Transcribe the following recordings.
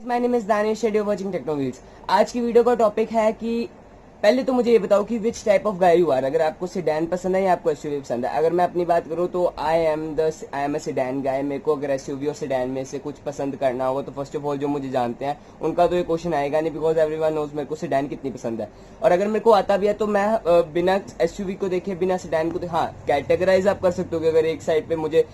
My name is Danish and you watching Techno Wheels. आज की video का टॉपिक है कि पहले तो मुझे ये बताओ कि which type of guy you are. अगर आपको सेडान पसंद है या आपको एसयूवी पसंद है। अगर मैं अपनी बात करूं तो आई एम अ सेडान गाय। मेरे को अगर एसयूवी और सेडान में से कुछ पसंद करना होगा तो फर्स्ट ऑफ ऑल जो मुझे जानते हैं उनका तो ये क्वेश्चन आएगा नहीं, बिकॉज एवरीवन नोज मेरे को सेडान कितनी पसंद है। और अगर मेरे को आता भी है तो मैं बिना एसयूवी को देखे, बिना सेडान को हाँ कैटेगराइज आप कर सकते हो कि अगर एक साइड पे मुझे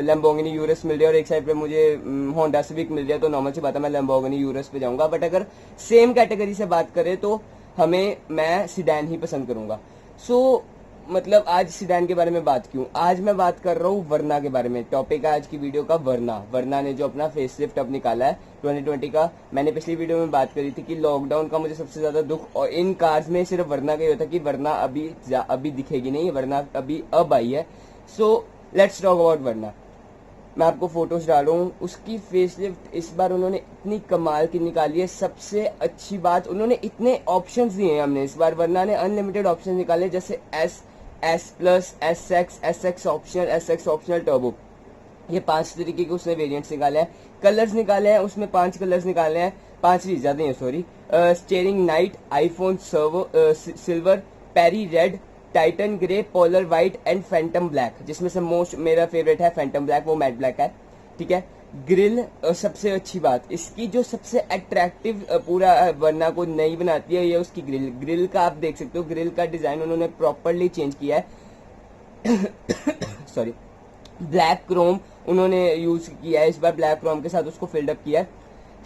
लैम्बोर्गिनी यूरस मिल रही है और एक साइड पे मुझे होंडा सिविक मिल रही है तो नॉर्मल सी बात है मैं लैम्बोर्गिनी यूरस पे जाऊंगा। बट अगर सेम कैटेगरी से बात करें तो मैं सिडान ही पसंद करूंगा। मतलब आज सिडान के बारे में बात क्यों, आज मैं बात कर रहा हूँ वरना के बारे में। टॉपिक है आज की वीडियो का वरना ने जो अपना फेसलिफ्ट अब निकाला है 2020 का। मैंने पिछली वीडियो में बात करी थी कि लॉकडाउन का मुझे सबसे ज्यादा दुख और इन कार्स में सिर्फ वरना का ही होता कि वरना अभी दिखेगी नहीं, वरना अभी अब आई है। सो लेट्स टॉक अबाउट वरना। मैं आपको फोटोज डाल रहा हूँ उसकी फेसलिफ्ट। इस बार उन्होंने इतनी कमाल की निकाली है। सबसे अच्छी बात, उन्होंने इतने ऑप्शंस दिए हैं हमने इस बार। वरना ने अनलिमिटेड ऑप्शन निकाले, जैसे S plus, S x optional turbo. ये 5 तरीके के उसने वेरिएंट्स निकाले हैं। कलर्स निकाले हैं उसमें 5 कलर्स निकाले हैं, 5 ही ज्यादा है sorry. Starry night, typhoon silver, fiery red, titan grey, polar white and phantom black, जिसमें से मोस्ट मेरा फेवरेट है फैंटम ब्लैक, वो मैट ब्लैक है। ठीक है। ग्रिल, सबसे अच्छी बात इसकी जो सबसे अट्रैक्टिव पूरा वरना को नई बनाती है ये उसकी ग्रिल का आप देख सकते हो। ग्रिल का डिजाइन उन्होंने प्रॉपरली चेंज किया है। सॉरी, ब्लैक क्रोम उन्होंने यूज किया है इस बार, ब्लैक क्रोम के साथ उसको फिल्डअप किया है।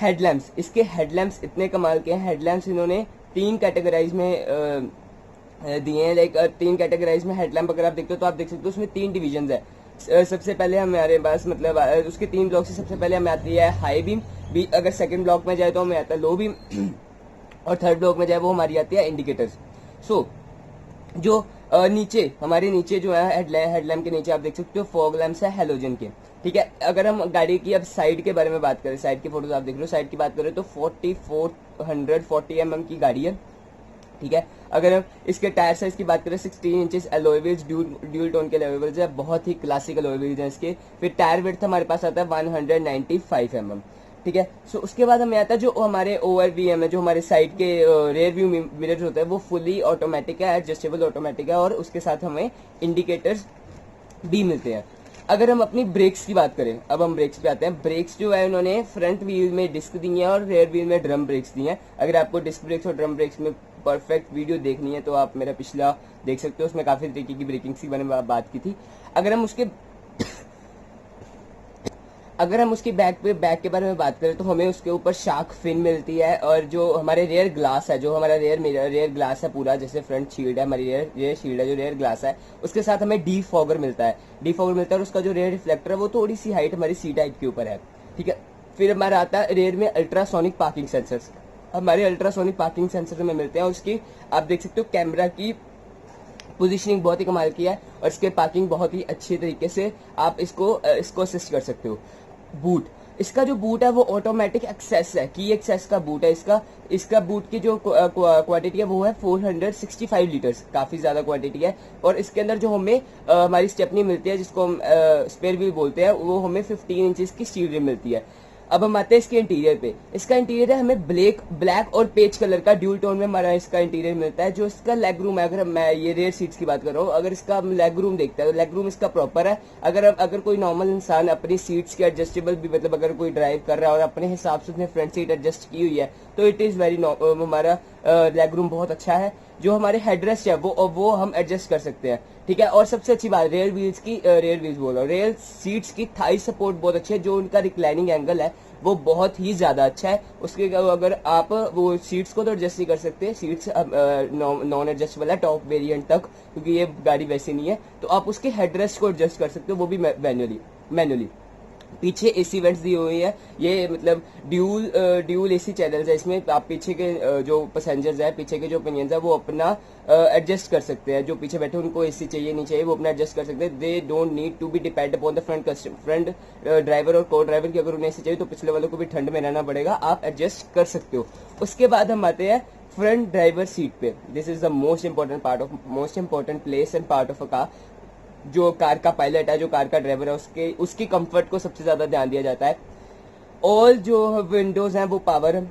हेडलैम्प्स, इसके हेडलैम्प्स इतने कमाल के हैं। हेडलैम्प्स इन्होंने 3 कैटेगराइज में दिए हैं। लाइक 3 कैटेगराइज में हेडलैम्प अगर आप देखते हो तो आप देख सकते हो उसमें 3 डिवीजन है। सबसे पहले हमारे पास मतलब उसके 3 ब्लॉक से सबसे पहले हमें आती है हाई बीम भी। अगर सेकंड ब्लॉक में जाए तो हमें आता है लो बीम और थर्ड ब्लॉक में जाए वो हमारी आती है इंडिकेटर्स। सो जो नीचे हमारे नीचे जो है हेडलैम्प के नीचे आप देख सकते हो फॉग लैम्प्स है हेलोजन के। ठीक है। अगर हम गाड़ी की अब साइड के बारे में बात करें, साइड की फोटोज आप देख रहे हो, साइड की बात करें तो 4440 mm की गाड़ी है। ठीक है। अगर हम इसके टायर साइज की बात करें 16 inches alloy wheels, dual tone के एलॉय व्हील्स है, बहुत ही क्लासिक एलॉय व्हील्स हैं इसके। फिर टायर विड्थ हमारे पास आता है 195 mm। ठीक है। सो उसके बाद हमें आता है जो हमारे ORVM है, जो हमारे साइड के रेयर व्यू मिरर होता है वो फुली ऑटोमेटिक है, एडजस्टेबल ऑटोमेटिक है और उसके साथ हमें इंडिकेटर्स भी मिलते हैं। अगर हम अपनी ब्रेक्स की बात करें, अब हम ब्रेक्स पे आते हैं। ब्रेक्स जो है उन्होंने फ्रंट व्हील में डिस्क दी है और रेयर व्हील में ड्रम ब्रेक्स दी हैं। अगर आपको डिस्क ब्रेक्स और ड्रम ब्रेक्स में परफेक्ट वीडियो देखनी है तो आप मेरा पिछला देख सकते हो, उसमें काफी तरीके की ब्रेकिंग की मैंने बात की थी। अगर हम उसके बैक के बारे में बात करें तो हमें उसके ऊपर शार्क फिन मिलती है और जो हमारे रेयर ग्लास है, जो हमारा रेयर ग्लास है पूरा, जैसे फ्रंट शील्ड है हमारी रेयर शील्ड है, जो रेयर ग्लास है उसके साथ हमें डीफॉगर मिलता है और उसका जो रेयर रिफ्लेक्टर है वो थोड़ी सी हाइट हमारी सीट हाइट के ऊपर है। ठीक है। फिर हमारा आता है रेयर में अल्ट्रासोनिक पार्किंग सेंसर्स। हमारे अल्ट्रासोनिक पार्किंग सेंसर में मिलते हैं। उसकी आप देख सकते हो कैमरा की पोजीशनिंग बहुत ही कमाल की है और इसके पार्किंग बहुत ही अच्छे तरीके से आप इसको असिस्ट कर सकते हो। बूट, इसका जो बूट है वो ऑटोमेटिक एक्सेस है, की एक्सेस का बूट है इसका बूट की जो क्वांटिटी है वो है 465 लीटर्स, काफी ज्यादा क्वांटिटी है। और इसके अंदर जो हमें हमारी स्टेपनी मिलती है जिसको हम स्पेयर व्हील बोलते हैं, वो हमें 15 इंचेस की स्टील रिम मिलती है। अब हम आते हैं इसके इंटीरियर पे। इसका इंटीरियर है हमें ब्लैक और पेज कलर का ड्यूल टोन में हमारा इसका इंटीरियर मिलता है। जो इसका लेग रूम है, अगर मैं ये रेयर सीट्स की बात कर रहा हूँ, अगर इसका लेग रूम देखता है तो लेग रूम इसका प्रॉपर है। अगर कोई नॉर्मल इंसान अपनी सीट्स के एडजस्टेबल भी, मतलब अगर कोई ड्राइव कर रहा है और अपने हिसाब से उसने फ्रंट सीट एडजस्ट की हुई है तो इट इज वेरी, हमारा लेग रूम बहुत अच्छा है। जो हमारे हेडरेस्ट है वो हम एडजस्ट कर सकते हैं। ठीक है। और सबसे अच्छी बात रेयर सीट्स की थाई सपोर्ट बहुत अच्छी है। जो उनका रिक्लाइनिंग एंगल है वो बहुत ही ज्यादा अच्छा है। उसके अगर आप वो सीट्स को तो एडजस्ट नहीं कर सकते, सीट्स नॉन एडजस्टेबल है टॉप वेरिएंट तक, क्योंकि ये गाड़ी वैसी नहीं है, तो आप उसके हेडरेस्ट को एडजस्ट कर सकते हो, वो भी मैनुअली। पीछे एसी वेंट्स दी हुई है। ये मतलब ड्यूल एसी चैनल्स है इसमें। आप पीछे के जो पैसेंजर्स है, पीछे के जो ओपिनियंस है वो अपना एडजस्ट कर सकते हैं। जो पीछे बैठे उनको एसी चाहिए नहीं चाहिए वो अपना एडजस्ट कर सकते हैं। They don't need to be depend upon the front driver और को ड्राइवर की। अगर उन्हें एसी चाहिए तो पिछले वालों को भी ठंड में रहना पड़ेगा, आप एडजस्ट कर सकते हो। उसके बाद हम आते हैं फ्रंट ड्राइवर सीट पे। This is the most important place and part of a car. जो कार का पायलट है, जो कार का ड्राइवर है, उसकी कंफर्ट को सबसे ज्यादा ध्यान दिया जाता है। ऑल जो विंडोज हैं वो पावर है।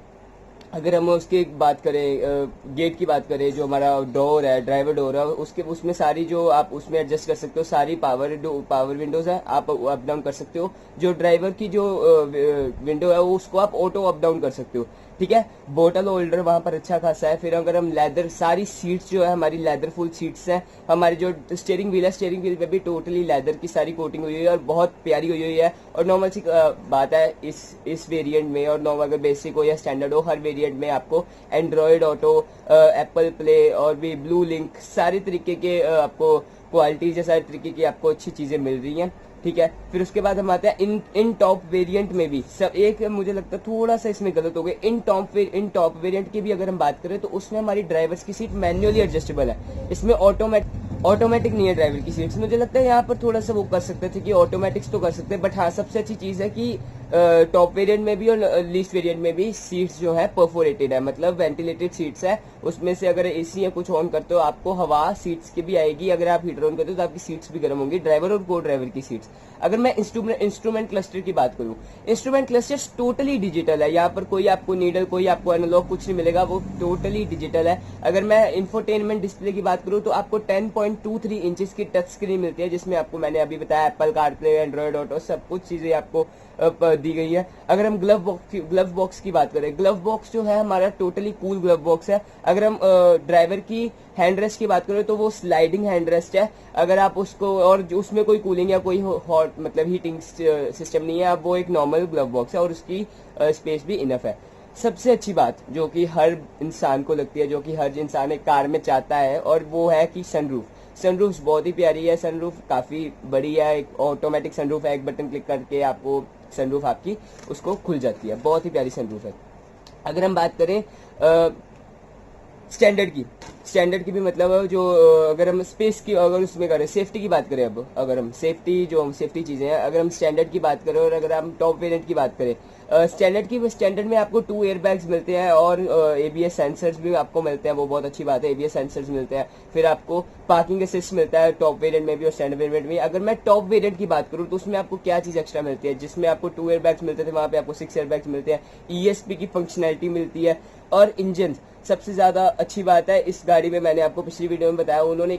अगर हम उसकी बात करें, गेट की बात करें, जो हमारा डोर है, ड्राइवर डोर है, उसके उसमें सारी जो आप उसमें एडजस्ट कर सकते हो, सारी पावर विंडोज है, आप अप डाउन कर सकते हो। जो ड्राइवर की जो विंडो है उसको आप ऑटो अप डाउन कर सकते हो, ठीक है। बोटल होल्डर वहां पर अच्छा खासा है। फिर अगर हम लेदर, सारी सीट्स जो है हमारी लेदर फुल सीट्स हैं। हमारी जो स्टीयरिंग व्हील है, स्टीयरिंग व्हील पे भी टोटली लेदर की सारी कोटिंग हुई है और बहुत प्यारी हुई है। और नॉर्मल सी बात है इस वेरिएंट में, और नॉर्मल अगर बेसिक हो या स्टैंडर्ड हो, हर वेरिएंट में आपको एंड्रॉयड ऑटो, एप्पल प्ले और भी ब्लू लिंक, सारे तरीके के आपको क्वालिटीज या सारे तरीके की आपको अच्छी चीजें मिल रही हैं, ठीक है। फिर उसके बाद हम आते हैं इन टॉप वेरिएंट में भी सब एक, मुझे लगता है थोड़ा सा इसमें गलत हो गया। इन टॉप वेरिएंट की भी अगर हम बात करें तो उसमें हमारी ड्राइवर्स की सीट मैन्युअली एडजस्टेबल है। इसमें ऑटोमेटिक नहीं है ड्राइवर की सीट्स। मुझे लगता है यहाँ पर थोड़ा सा वो कर सकते थे कि ऑटोमेटिक्स तो कर सकते हैं, बट हाँ सबसे अच्छी चीज है कि टॉप वेरिएंट में भी और लीस्ट वेरिएंट में भी सीट्स जो है परफोरेटेड है, मतलब वेंटिलेटेड सीट्स है। उसमें से अगर एसी या कुछ ऑन करते हो आपको हवा सीट्स की भी आएगी, अगर आप हीटर ऑन करते हो तो आपकी सीट्स भी गर्म होंगी, ड्राइवर और को ड्राइवर की सीट्स। अगर मैं इंस्ट्रूमेंट क्लस्टर की बात करूं, इंस्ट्रूमेंट क्लस्टर टोटली डिजिटल है। यहाँ पर कोई आपको नीडल, कोई आपको एनालॉग कुछ नहीं मिलेगा, वो टोटली डिजिटल है। अगर मैं इंफोटेनमेंट डिस्प्ले की बात करूं तो आपको 10.23 इंचेस की टच स्क्रीन मिलती है, जिसमें आपको मैंने अभी बताया एप्पल कारप्ले, एंड्रॉयड ऑटो, सब कुछ चीजें आपको दी गई है। अगर हम ग्लव बॉक्स की बात करें, ग्लव बॉक्स जो है हमारा टोटली कूल ग्लव बॉक्स है। अगर हम ड्राइवर की हैंडरेस्ट की बात करें तो वो स्लाइडिंग हैंडरेस्ट है। अगर आप उसको, और उसमें कोई कूलिंग या कोई हॉट मतलब हीटिंग सिस्टम नहीं है, अब वो एक नॉर्मल ग्लव बॉक्स है और उसकी स्पेस भी इनफ है। सबसे अच्छी बात जो कि हर इंसान को लगती है, जो कि हर इंसान एक कार में चाहता है, और वो है कि सनरूफ। सनरूफ बहुत ही प्यारी है, सनरूफ काफी बड़ी है, एक ऑटोमेटिक सनरूफ है, एक बटन क्लिक करके आपको सनरूफ आपकी उसको खुल जाती है, बहुत ही प्यारी सनरूफ है। अगर हम बात करें स्टैंडर्ड की भी, मतलब जो अगर हम स्पेस की, अगर उसमें करें सेफ्टी की बात करें, अब अगर हम सेफ्टी चीजें हैं, अगर हम स्टैंडर्ड की बात करें और अगर हम टॉप वेरिएंट की बात करें, स्टैंडर्ड में आपको 2 एयरबैग्स मिलते हैं और एबीएस सेंसर्स भी आपको मिलते हैं, वो बहुत अच्छी बात है, एबीएस सेंसर्स मिलते हैं। फिर आपको पार्किंग असिस्ट मिलता है टॉप वेरिएंट में भी और स्टैंडर्ड वेरिएंट में। अगर मैं टॉप वेरिएंट की बात करूं तो उसमें आपको क्या चीज एक्स्ट्रा मिलती है, जिसमें आपको 2 एयरबैग्स मिलते थे वहां पे आपको 6 एयरबैग्स मिलते हैं, ईएसपी की फंक्शनैलिटी मिलती है, और इंजन सबसे ज्यादा अच्छी बात है इस गाड़ी में, मैंने आपको पिछली वीडियो में बताया, उन्होंने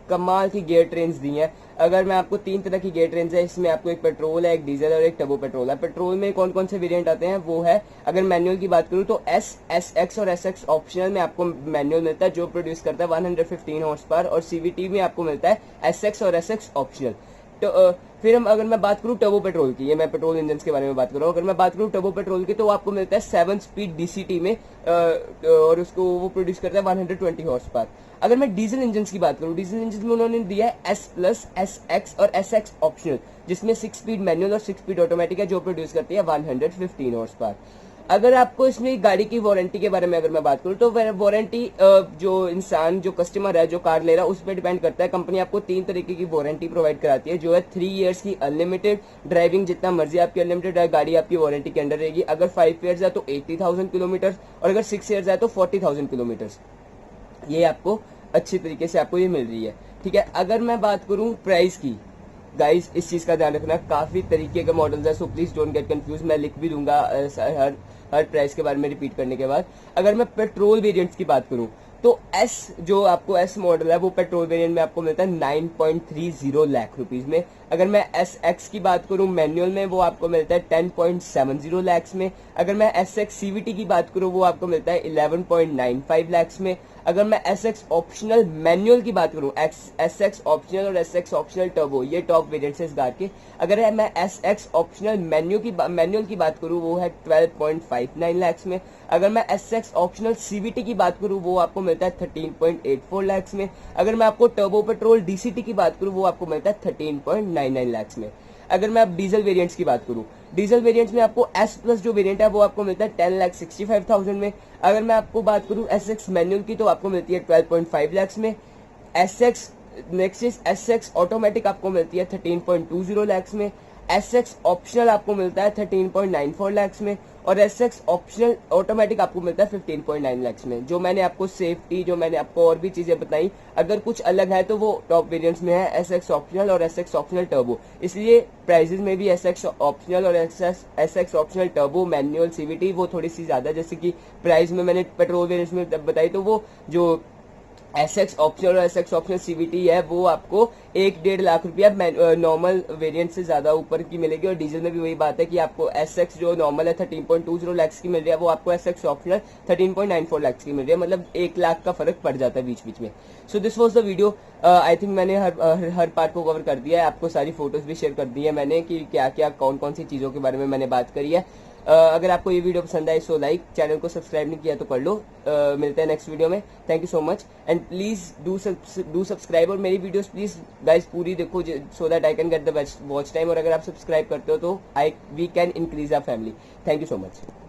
कमाल की गियर ट्रेन्स दी हैं। अगर मैं आपको 3 तरह की गियर ट्रेन्स है, इसमें आपको एक पेट्रोल है, एक डीजल और एक टर्बो पेट्रोल है। पेट्रोल में कौन कौन से वेरिएंट आते हैं वो है, अगर मैनुअल की बात करूं तो एसएक्स और एसएक्स ऑप्शनल में आपको मैनुअल मिलता है जो प्रोड्यूस करता है 115 हॉर्स पावर, और सीवीटी में आपको मिलता है एसएक्स और एसएक्स ऑप्शनल। तो फिर हम, अगर मैं बात करूं टर्बो पेट्रोल की, ये मैं पेट्रोल इंजन के बारे में बात कर रहा हूँ, अगर मैं बात करूं टर्बो पेट्रोल की तो आपको मिलता है 7 स्पीड डीसीटी में, और उसको वो प्रोड्यूस करता है 120 हॉर्स पावर। अगर मैं डीजल इंजन की बात करूं, डीजल इंजन में उन्होंने दिया है एस प्लस, एसएक्स और एसएक्स ऑप्शनल, जिसमें 6 स्पीड मैनुअल और 6 स्पीड ऑटोमेटिक है, जो प्रोड्यूस करती है 115 हॉर्स पावर। अगर आपको इसमें गाड़ी की वारंटी के बारे में अगर मैं बात करूं तो वारंटी जो इंसान, जो कस्टमर है, जो कार ले रहा है, उस पर डिपेंड करता है। कंपनी आपको 3 तरीके की वारंटी प्रोवाइड कराती है, जो है 3 इयर्स की अनलिमिटेड ड्राइविंग, जितना मर्जी आपकी अनलिमिटेड है, गाड़ी आपकी वारंटी के अंडर रहेगी। अगर 5 इयर्स है तो 80,000 किलोमीटर, और अगर 6 इयर्स है तो 40,000 किलोमीटर। ये आपको अच्छी तरीके से आपको ये मिल रही है, ठीक है। अगर मैं बात करूं प्राइस की, गाइस इस चीज का ध्यान रखना, काफी तरीके के मॉडल्स है, so please don't get confuse. मैं लिख भी दूंगा हर प्राइस के बारे में रिपीट करने के बाद। अगर मैं पेट्रोल वेरिएंट्स की बात करूं तो एस, जो आपको एस मॉडल है, वो पेट्रोल वेरिएंट में आपको मिलता है 9.30 लाख रुपीज में। अगर मैं एस एक्स की बात करूं मैनुअल में, वो आपको मिलता है 10.70 लैक्स में। अगर मैं एस एक्स सीवीटी की बात करूं वो आपको मिलता है 11.95 लैक्स में। अगर मैं एस एक्स ऑप्शनल मैनुअल की बात करूं, एस एक्स ऑप्शनल और एस एक्स ऑप्शनल टर्बो, ये टॉप वेरिएंट्स है इस कार के। अगर मैं एस एक्स ऑप्शनल मैनुअल की बात करूं वो है 12.59 लैक्स में। अगर मैं एस एक्स ऑप्शनल सीवीटी की बात करूं वो आपको मिलता है 13.84 लैक्स में। अगर मैं आपको टर्बो पेट्रोल डीसीटी की बात करूं वो आपको मिलता है 13.99 लैक्स में। अगर मैं अब डीजल वेरिएंट्स की बात करूं, डीजल वेरिएंट्स में आपको एस प्लस जो वेरिएंट है वो आपको मिलता है 10,65,000 में। अगर मैं आपको बात करूं एस एक्स मैनुअल की तो आपको मिलती है 12.5 लैक्स में। S x Nexis S x automatic आपको मिलती है 13.20 लैक्स में। एस एक्स ऑप्शनल आपको मिलता है 13.94 लैक्स में। और SX ऑप्शनल ऑटोमेटिक आपको मिलता है 15.9 lakhs में। जो मैंने आपको सेफ्टी, जो मैंने आपको और भी चीजें बताई, अगर कुछ अलग है तो वो टॉप वेरिएंट्स में है, SX ऑप्शनल और SX ऑप्शनल टर्बो। इसलिए प्राइजेस में भी SX ऑप्शनल और SX optional turbo manual CVT वो थोड़ी सी ज्यादा, जैसे कि प्राइस में मैंने पेट्रोल वेरिएंट्स में बताई, तो वो जो SX ऑप्शनल और SX ऑप्शनल CVT है वो आपको 1-1.5 लाख रुपया नॉर्मल वेरिएंट से ज्यादा ऊपर की मिलेगी। और डीजल में भी वही बात है कि आपको SX जो नॉर्मल है 13.20 lakhs की मिल रही है, वो आपको SX ऑप्शनल 13.94 lakhs की मिल रही है, मतलब 1 लाख का फर्क पड़ जाता है बीच बीच में। So this was the video. I think मैंने हर पार्ट को कवर कर दिया है, आपको सारी फोटोज भी शेयर कर दी है मैंने कि क्या क्या कौन कौन सी चीजों के बारे में मैंने बात करी है। अगर आपको ये वीडियो पसंद आई सो लाइक, चैनल को सब्सक्राइब नहीं किया तो कर लो। मिलते हैं नेक्स्ट वीडियो में। Thank you so much and please do subscribe. और मेरी वीडियोस प्लीज गाइस पूरी देखो so that I can get the best watch time. और अगर आप सब्सक्राइब करते हो तो we can increase our family. Thank you so much.